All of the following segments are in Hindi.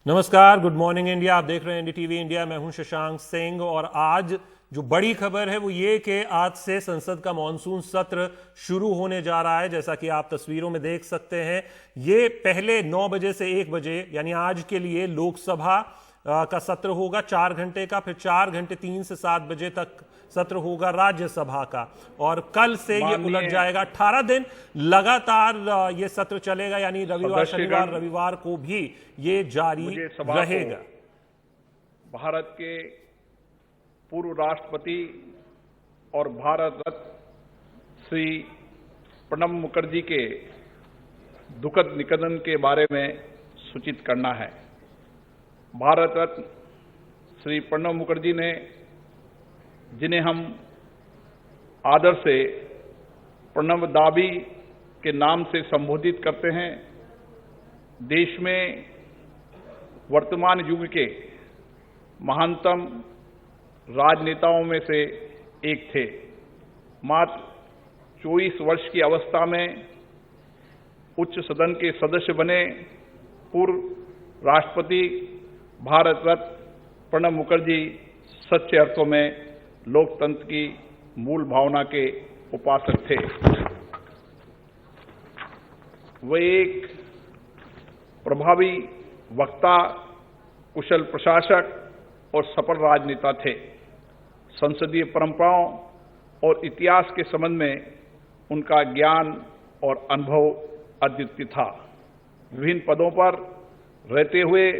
नमस्कार, गुड मॉर्निंग इंडिया। आप देख रहे हैं एनडीटीवी इंडिया। मैं हूं शशांक सिंह और आज जो बड़ी खबर है वो ये कि आज से संसद का मॉनसून सत्र शुरू होने जा रहा है। जैसा कि आप तस्वीरों में देख सकते हैं, ये पहले 9 बजे से 1 बजे यानी आज के लिए लोकसभा का सत्र होगा 4 घंटे का, फिर 4 घंटे 3 से 7 बजे तक सत्र होगा राज्यसभा का, और कल से ये उलट जाएगा। 18 दिन लगातार ये सत्र चलेगा, यानी रविवार, शनिवार, रविवार को भी ये जारी रहेगा। भारत के पूर्व राष्ट्रपति और भारत रत्न श्री प्रणब मुखर्जी के दुखद निधन के बारे में सूचित करना है। भारत रत्न श्री प्रणब मुखर्जी ने, जिन्हें हम आदर से प्रणब दाबी के नाम से संबोधित करते हैं, देश में वर्तमान युग के महानतम राजनेताओं में से एक थे। मात्र 24 वर्ष की अवस्था में उच्च सदन के सदस्य बने पूर्व राष्ट्रपति भारत रत्न प्रणब मुखर्जी सच्चे अर्थों में लोकतंत्र की मूल भावना के उपासक थे। वे एक प्रभावी वक्ता, कुशल प्रशासक और सफल राजनेता थे। संसदीय परंपराओं और इतिहास के संबंध में उनका ज्ञान और अनुभव अद्वितीय था। विभिन्न पदों पर रहते हुए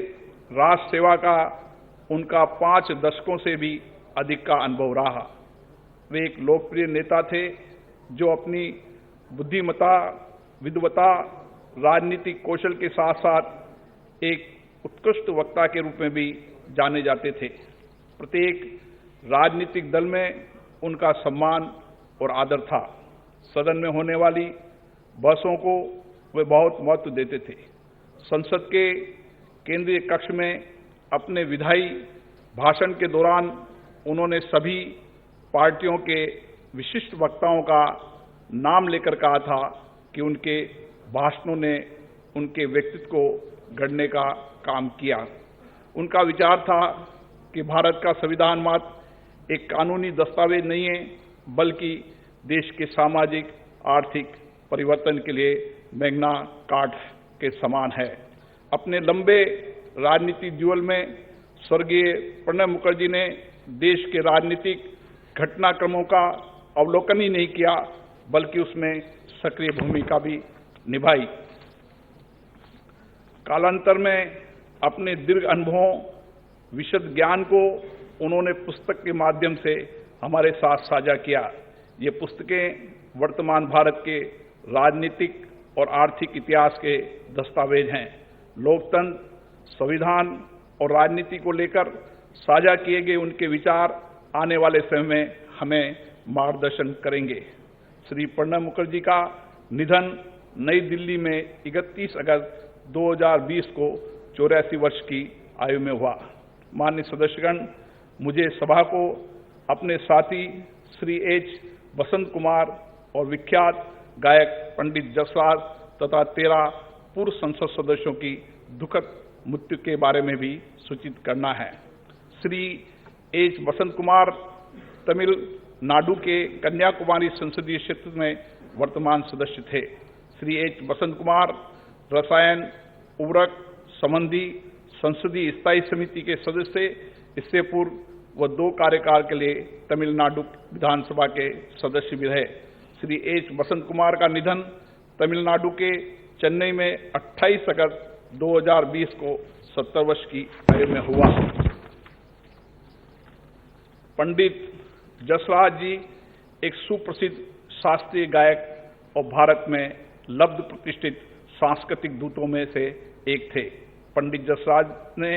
राष्ट्र सेवा का उनका 5 दशकों से भी अधिक का अनुभव रहा। वे एक लोकप्रिय नेता थे जो अपनी बुद्धिमत्ता, विद्वता, राजनीतिक कौशल के साथ साथ एक उत्कृष्ट वक्ता के रूप में भी जाने जाते थे। प्रत्येक राजनीतिक दल में उनका सम्मान और आदर था। सदन में होने वाली बहसों को वे बहुत महत्व देते थे। संसद के केंद्रीय कक्ष में अपने विधायी भाषण के दौरान उन्होंने सभी पार्टियों के विशिष्ट वक्ताओं का नाम लेकर कहा था कि उनके भाषणों ने उनके व्यक्तित्व को गढ़ने का काम किया। उनका विचार था कि भारत का संविधान मात्र एक कानूनी दस्तावेज नहीं है, बल्कि देश के सामाजिक आर्थिक परिवर्तन के लिए मैग्ना कार्टा के समान है। अपने लंबे राजनीतिक जीवन में स्वर्गीय प्रणब मुखर्जी ने देश के राजनीतिक घटनाक्रमों का अवलोकन ही नहीं किया, बल्कि उसमें सक्रिय भूमिका भी निभाई। कालांतर में अपने दीर्घ अनुभवों, विशद ज्ञान को उन्होंने पुस्तक के माध्यम से हमारे साथ साझा किया। ये पुस्तकें वर्तमान भारत के राजनीतिक और आर्थिक इतिहास के दस्तावेज हैं। लोकतंत्र, संविधान और राजनीति को लेकर साझा किए गए उनके विचार आने वाले समय में हमें मार्गदर्शन करेंगे। श्री प्रणब मुखर्जी का निधन नई दिल्ली में 31 अगस्त 2020 को 84 वर्ष की आयु में हुआ। माननीय सदस्यगण, मुझे सभा को अपने साथी श्री एच बसंत कुमार और विख्यात गायक पंडित जसराज तथा 13 पूर्व संसद सदस्यों की दुखद मृत्यु के बारे में भी सूचित करना है। श्री एच बसंत कुमार तमिलनाडु के कन्याकुमारी संसदीय क्षेत्र में वर्तमान सदस्य थे। श्री एच बसंत कुमार रसायन उर्वरक संबंधी संसदीय स्थायी समिति के सदस्य। इससे पूर्व वह 2 कार्यकाल के लिए तमिलनाडु विधानसभा के सदस्य भी रहे। श्री एच बसंत कुमार का निधन तमिलनाडु के चेन्नई में 28 अगस्त 2020 को 70 वर्ष की आयु में हुआ। पंडित जसराज जी एक सुप्रसिद्ध शास्त्रीय गायक और भारत में लब्ध प्रतिष्ठित सांस्कृतिक दूतों में से एक थे। पंडित जसराज ने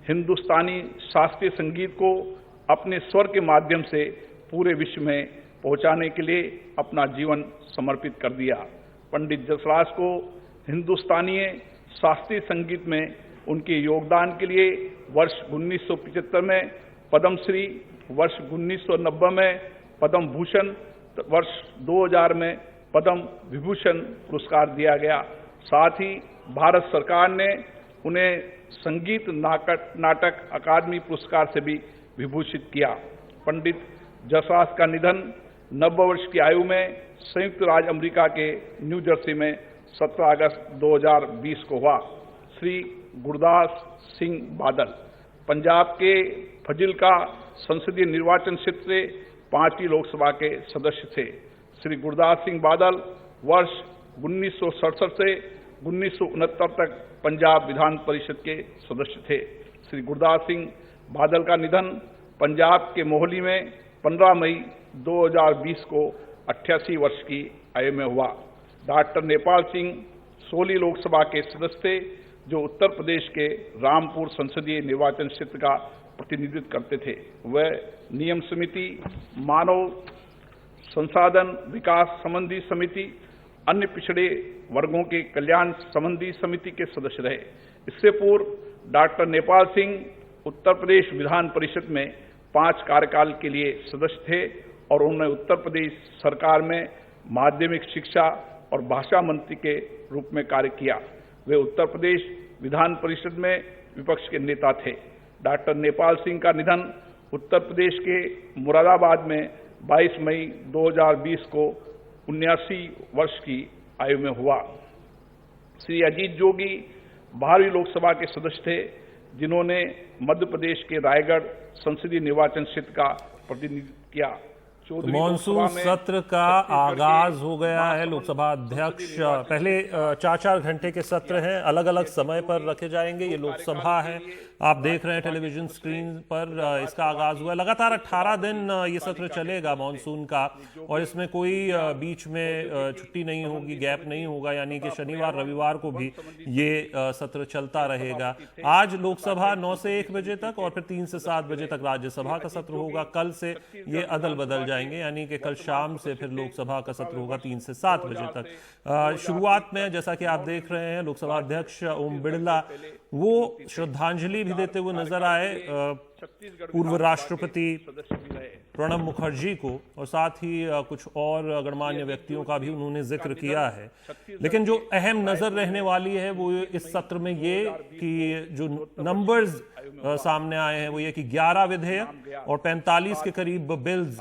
हिंदुस्तानी शास्त्रीय संगीत को अपने स्वर के माध्यम से पूरे विश्व में पहुंचाने के लिए अपना जीवन समर्पित कर दिया। पंडित जसराज को हिंदुस्तानी शास्त्रीय संगीत में उनके योगदान के लिए वर्ष 1975 में पद्मश्री, वर्ष 1990 में पद्म भूषण, वर्ष 2000 में पद्म विभूषण पुरस्कार दिया गया। साथ ही भारत सरकार ने उन्हें संगीत नाटक अकादमी पुरस्कार से भी विभूषित किया। पंडित जसराज का निधन 90 वर्ष की आयु में संयुक्त राज्य अमेरिका के न्यू जर्सी में 17 अगस्त 2020 को हुआ। श्री गुरदास सिंह बादल पंजाब के फजिल्का संसदीय निर्वाचन क्षेत्र से 5वीं लोकसभा के सदस्य थे। श्री गुरदास सिंह बादल वर्ष 1967 से 1969 तक पंजाब विधान परिषद के सदस्य थे। श्री गुरदास सिंह बादल का निधन पंजाब के मोहाली में 15 मई 2020 को 88 वर्ष की आयु में हुआ। डॉक्टर नेपाल सिंह सोली लोकसभा के सदस्य थे, जो उत्तर प्रदेश के रामपुर संसदीय निर्वाचन क्षेत्र का प्रतिनिधित्व करते थे। वह नियम समिति, मानव संसाधन विकास संबंधी समिति, अन्य पिछड़े वर्गों के कल्याण संबंधी समिति के सदस्य रहे। इससे पूर्व डॉक्टर नेपाल सिंह उत्तर प्रदेश विधान परिषद में 5 कार्यकाल के लिए सदस्य थे और उन्होंने उत्तर प्रदेश सरकार में माध्यमिक शिक्षा और भाषा मंत्री के रूप में कार्य किया। वे उत्तर प्रदेश विधान परिषद में विपक्ष के नेता थे। डॉक्टर नेपाल सिंह का निधन उत्तर प्रदेश के मुरादाबाद में 22 मई 2020 को 79 वर्ष की आयु में हुआ। श्री अजीत जोगी 12वीं लोकसभा के सदस्य थे, जिन्होंने मध्य प्रदेश के रायगढ़ संसदीय निर्वाचन क्षेत्र का प्रतिनिधित्व किया। मॉनसून सत्र का आगाज हो गया है। लोकसभा अध्यक्ष पहले 4-4 घंटे के सत्र हैं, अलग अलग समय पर रखे जाएंगे। ये लोकसभा है, आप देख रहे हैं टेलीविजन स्क्रीन पर। इसका आगाज हुआ। लगातार 18 दिन ये सत्र चलेगा मॉनसून का, और इसमें कोई बीच में छुट्टी नहीं होगी, गैप नहीं होगा, यानी कि शनिवार रविवार को भी ये सत्र चलता रहेगा। आज लोकसभा 9 से 1 बजे तक और फिर 3 से 7 बजे तक राज्यसभा का सत्र होगा। कल से ये अदल बदल जाएंगे, यानी कि कल शाम से फिर लोकसभा का सत्र होगा 3 से 7 बजे तक। शुरुआत में जैसा कि आप देख रहे हैं, लोकसभा अध्यक्ष ओम बिरला वो श्रद्धांजलि भी देते हुए नजर आए पूर्व राष्ट्रपति प्रणब मुखर्जी को, और साथ ही कुछ और गणमान्य व्यक्तियों का भी उन्होंने जिक्र किया है। लेकिन जो अहम नजर रहने वाली है वो इस सत्र में ये कि जो नंबर्स सामने आए हैं वो ये कि 11 विधेयक और 45 के करीब बिल्स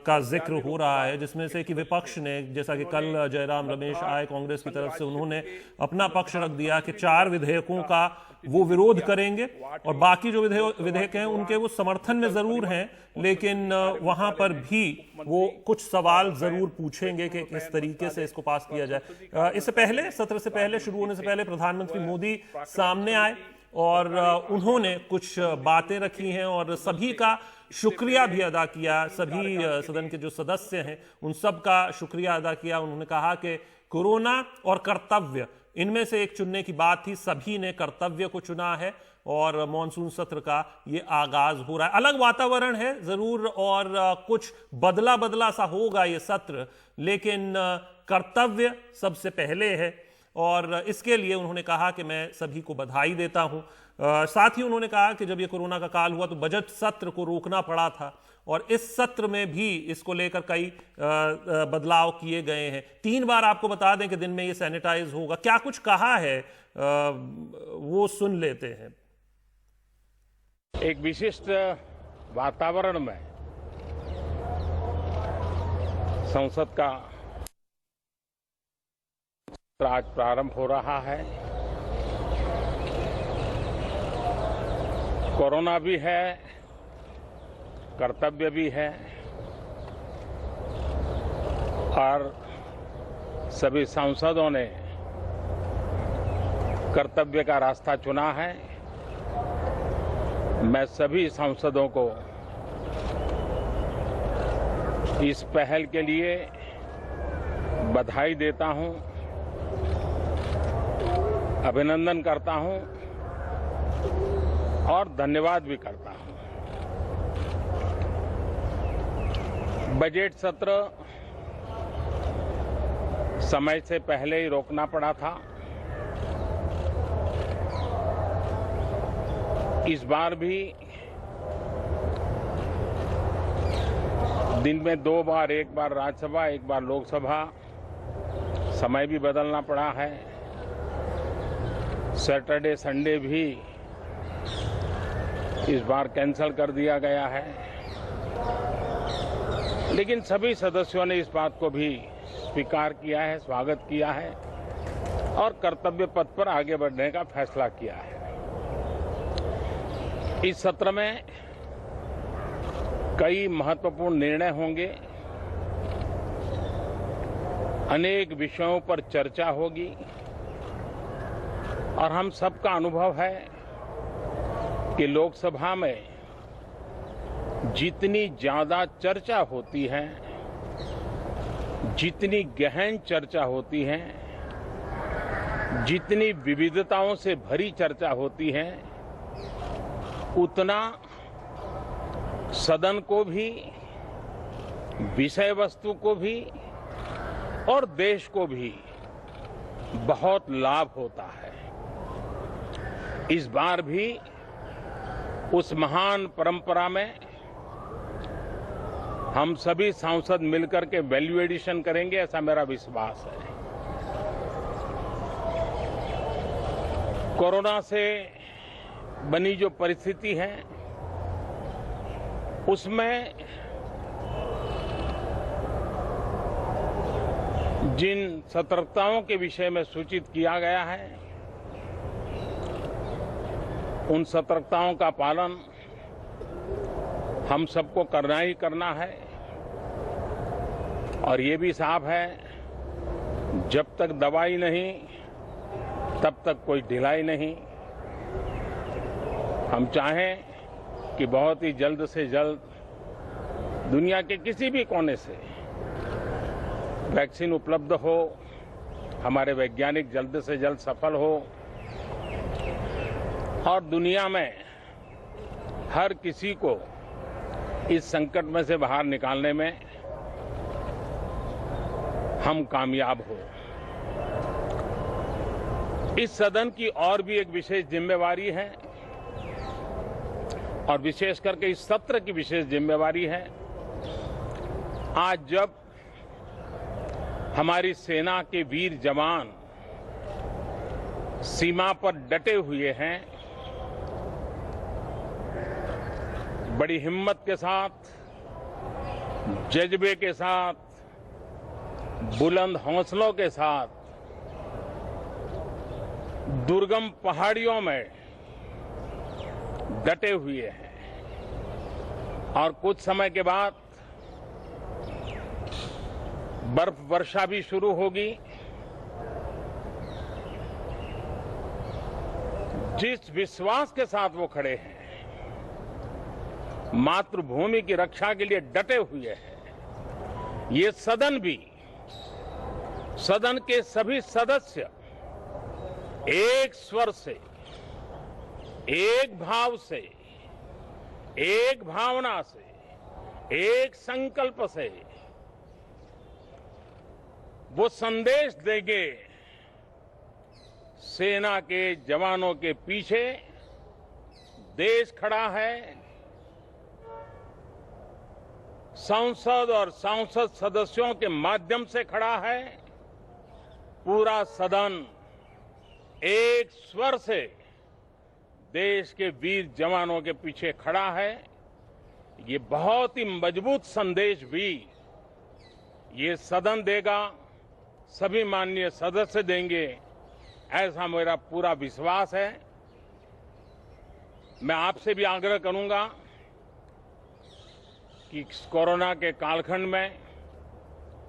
का जिक्र हो रहा है, जिसमें से कि विपक्ष ने, जैसा कि कल जयराम रमेश आए कांग्रेस की तरफ से, उन्होंने अपना पक्ष रख दिया कि 4 विधेयकों का वो विरोध करेंगे और बाकी जो विधेयक हैं उनके वो समर्थन में जरूर हैं, लेकिन वहां पर भी वो कुछ सवाल जरूर पूछेंगे कि किस तरीके से इसको पास किया जाए। इससे पहले, सत्र से पहले, शुरू होने से पहले प्रधानमंत्री मोदी सामने आए और उन्होंने कुछ बातें रखी हैं और सभी का शुक्रिया भी अदा किया। सभी सदन के जो सदस्य हैं उन सब का शुक्रिया अदा किया। उन्होंने कहा कि कोरोना और कर्तव्य, इनमें से एक चुनने की बात थी, सभी ने कर्तव्य को चुना है और मॉनसून सत्र का ये आगाज हो रहा है। अलग वातावरण है जरूर और कुछ बदला बदला सा होगा ये सत्र, लेकिन कर्तव्य सबसे पहले है और इसके लिए उन्होंने कहा कि मैं सभी को बधाई देता हूं। साथ ही उन्होंने कहा कि जब ये कोरोना का काल हुआ तो बजट सत्र को रोकना पड़ा था और इस सत्र में भी इसको लेकर कई बदलाव किए गए हैं। 3 बार आपको बता दें कि दिन में ये सैनिटाइज होगा। क्या कुछ कहा है वो सुन लेते हैं। एक विशिष्ट वातावरण में संसद का आज प्रारंभ हो रहा है। कोरोना भी है, कर्तव्य भी है और सभी सांसदों ने कर्तव्य का रास्ता चुना है। मैं सभी सांसदों को इस पहल के लिए बधाई देता हूं, अभिनंदन करता हूं और धन्यवाद भी करता हूं। बजट सत्र समय से पहले ही रोकना पड़ा था। इस बार भी दिन में 2 बार, एक बार राज्यसभा, एक बार लोकसभा, समय भी बदलना पड़ा है। सैटरडे संडे भी इस बार कैंसिल कर दिया गया है, लेकिन सभी सदस्यों ने इस बात को भी स्वीकार किया है, स्वागत किया है और कर्तव्य पथ पर आगे बढ़ने का फैसला किया है। इस सत्र में कई महत्वपूर्ण निर्णय होंगे, अनेक विषयों पर चर्चा होगी और हम सबका अनुभव है कि लोकसभा में जितनी ज्यादा चर्चा होती है, जितनी गहन चर्चा होती है, जितनी विविधताओं से भरी चर्चा होती है, उतना सदन को भी, विषय वस्तु को भी और देश को भी बहुत लाभ होता है। इस बार भी उस महान परंपरा में हम सभी सांसद मिलकर के वैल्यू एडिशन करेंगे, ऐसा मेरा विश्वास है। कोरोना से बनी जो परिस्थिति है, उसमें जिन सतर्कताओं के विषय में सूचित किया गया है, उन सतर्कताओं का पालन हम सबको करना ही करना है। और ये भी साफ है, जब तक दवाई नहीं तब तक कोई ढिलाई नहीं। हम चाहें कि बहुत ही जल्द से जल्द दुनिया के किसी भी कोने से वैक्सीन उपलब्ध हो, हमारे वैज्ञानिक जल्द से जल्द सफल हो और दुनिया में हर किसी को इस संकट में से बाहर निकालने में हम कामयाब हो। इस सदन की और भी एक विशेष जिम्मेवारी है और विशेष करके इस सत्र की विशेष जिम्मेवारी है। आज जब हमारी सेना के वीर जवान सीमा पर डटे हुए हैं, बड़ी हिम्मत के साथ, जज्बे के साथ, बुलंद हौसलों के साथ दुर्गम पहाड़ियों में डटे हुए हैं और कुछ समय के बाद बर्फ वर्षा भी शुरू होगी। जिस विश्वास के साथ वो खड़े हैं, मातृभूमि की रक्षा के लिए डटे हुए हैं, ये सदन भी, सदन के सभी सदस्य एक स्वर से, एक भाव से, एक भावना से, एक संकल्प से वो संदेश देंगे, सेना के जवानों के पीछे देश खड़ा है, संसद और सांसद सदस्यों के माध्यम से खड़ा है, पूरा सदन एक स्वर से देश के वीर जवानों के पीछे खड़ा है। ये बहुत ही मजबूत संदेश भी ये सदन देगा, सभी माननीय सदस्य देंगे, ऐसा मेरा पूरा विश्वास है। मैं आपसे भी आग्रह करूंगा कि कोरोना के कालखंड में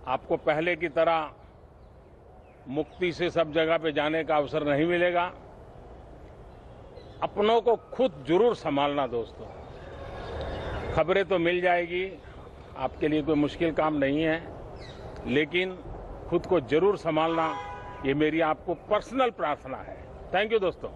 आपको पहले की तरह मुक्ति से सब जगह पे जाने का अवसर नहीं मिलेगा। अपनों को खुद जरूर संभालना दोस्तों। खबरें तो मिल जाएगी, आपके लिए कोई मुश्किल काम नहीं है, लेकिन खुद को जरूर संभालना, ये मेरी आपको पर्सनल प्रार्थना है। थैंक यू दोस्तों।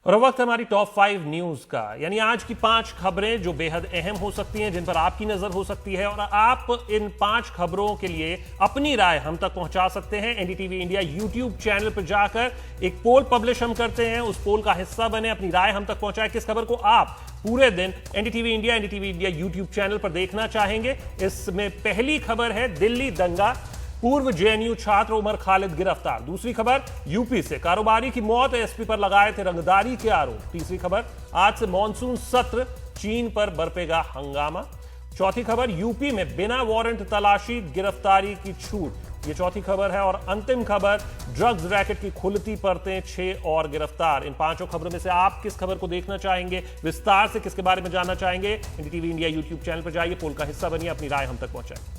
और अब वक्त हमारी टॉप 5 न्यूज का, यानी आज की 5 खबरें जो बेहद अहम हो सकती हैं, जिन पर आपकी नजर हो सकती है और आप इन 5 खबरों के लिए अपनी राय हम तक पहुंचा सकते हैं। एनडीटीवी इंडिया यूट्यूब चैनल पर जाकर एक पोल पब्लिश हम करते हैं, उस पोल का हिस्सा बने, अपनी राय हम तक पहुंचाएं किस खबर को आप पूरे दिन एनडीटीवी इंडिया यूट्यूब चैनल पर देखना चाहेंगे। इसमें पहली खबर है दिल्ली दंगा, पूर्व जेएनयू छात्र उमर खालिद गिरफ्तार। दूसरी खबर यूपी से कारोबारी की मौत, एसपी पर लगाए थे रंगदारी के आरोप। तीसरी खबर आज से मॉनसून सत्र, चीन पर बरपेगा हंगामा। चौथी खबर यूपी में बिना वारंट तलाशी गिरफ्तारी की छूट, ये चौथी खबर है। और अंतिम खबर ड्रग्स रैकेट की खुलती परतें, 6 और गिरफ्तार। इन 5 खबरों में से आप किस खबर को देखना चाहेंगे, विस्तार से किसके बारे में जानना चाहेंगे? एनडीटीवी इंडिया यूट्यूब चैनल पर जाइए, पोल का हिस्सा बनिए, अपनी राय हम तक पहुंचाएं।